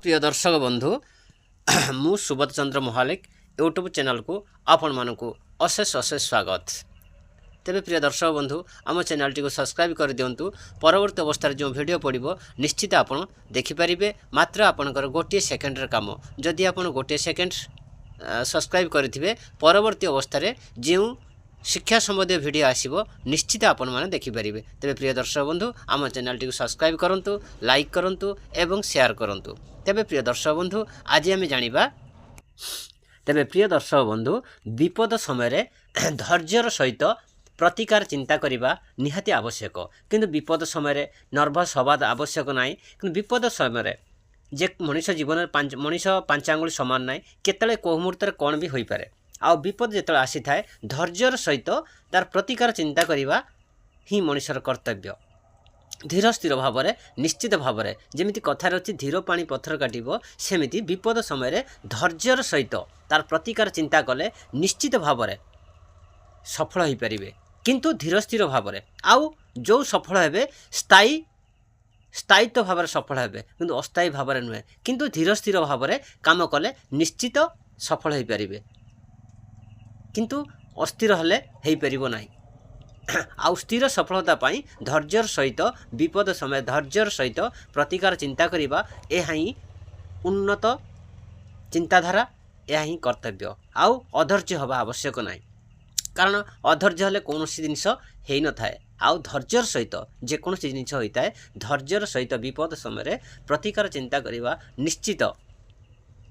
प्रिय दर्शक बंधु मु सुबोध चंद्र महालिक यूट्यूब चैनल को आपण मानक अशेष अशेष स्वागत। तेबे प्रिय दर्शक बंधु आम चैनल टी को सब्सक्राइब कर दिंतु। परवर्ती अवस्था जो वीडियो पड़ो निश्चित आपण देखिपारे। मात्र आपणकर गोटे सेकेंड काम जदि आप गोटे सेकेंड सब्सक्राइब करेंगे परवर्ती अवस्था जो शिक्षा संबंधी वीडियो आसीबो निश्चित आपण माने देखिपारे। तेबे प्रिय दर्शक बंधु आम चैनल टी को सब्सक्राइब करंतु, लाइक करंतु एवं शेयर करंतु। तेबे प्रिय दर्शक बंधु आज आम जानिबा। तेबे प्रिय दर्शक बंधु विपद समय धैर्यर सहित प्रतिकार चिंता करने निहाती आवश्यक। किंतु विपद समय नर्भस हवा आवश्यक नाई। किंतु विपद समय जे मनुष्य जीवन मनुष्य पांच आंगुली सामान नाई, केतले कोह मुहूर्त कौन भी होई पारे। आ विपद जो आसी थाए धैर्यर सहित तार प्रतिकार चिंता करने ही मनुष्यर कर्तव्य। धीर स्थिर भाव में निश्चित भाव में जमी कथार अच्छी धीर पानी पत्थर काटब सेमती विपद समय धैर्यर सहित तार प्रतिकार चिंता कले निश्चित भाव में सफल हो पारे। किंतु धीर स्थिर भाव में आउ जो सफल हे स्थायित्व भाव में सफल हे, किंतु अस्थायी भाव में नुहे। किंतु धीर स्थिर भाव में काम कले निश्चित सफल हो पारे। किंतु अस्थिर हेले हो पारिबो नाही। आउ स्थिर सफलता पाई धैर्यर सहित विपद समय धैर्यर सहित प्रतिकार चिंता करवा यह ही उन्नत चिंताधारा, यह ही कर्तव्य। आउ अधैर्य हवा आवश्यक नाही, कारण अधैर्य हेले कौन जिनस हो न थाए। आउ धैर्यर सहित जेकोसी जिन होता है धैर्यर सहित विपद समय प्रतिकार चिंता करवा निश्चित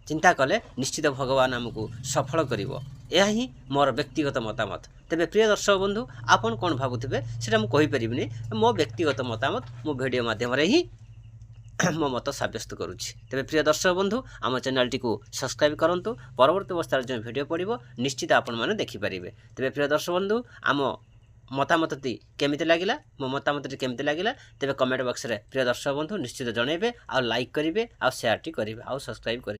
चिंता कले निश्चित भगवान आमको सफल करिवो। यह ही मोर व्यक्तिगत मतामत। तेबे प्रिय दर्शक बंधु आपन कौन भावुथिबे सेटा मु कहि परिबिनी। मो व्यक्तिगत मतामत मो वीडियो माध्यम रे ही मो मत साब्यस्त करुछि। तेबे प्रिय दर्शक बंधु आम चैनल टी को सब्सक्राइब करंतु। परवर्ती अवस्था जो वीडियो पड़ो निश्चित आपण माने देखि परिबे। तेबे प्रिय दर्शक बंधु आम मतामत केमिति लागिला, मो मतामत केमिति लागिला तेबे कमेंट बॉक्स रे प्रिय दर्शक बंधु निश्चित जणैबे। आ लाइक करिवे, आ शेयर टी करिवे, आ सब्सक्राइब करिवे।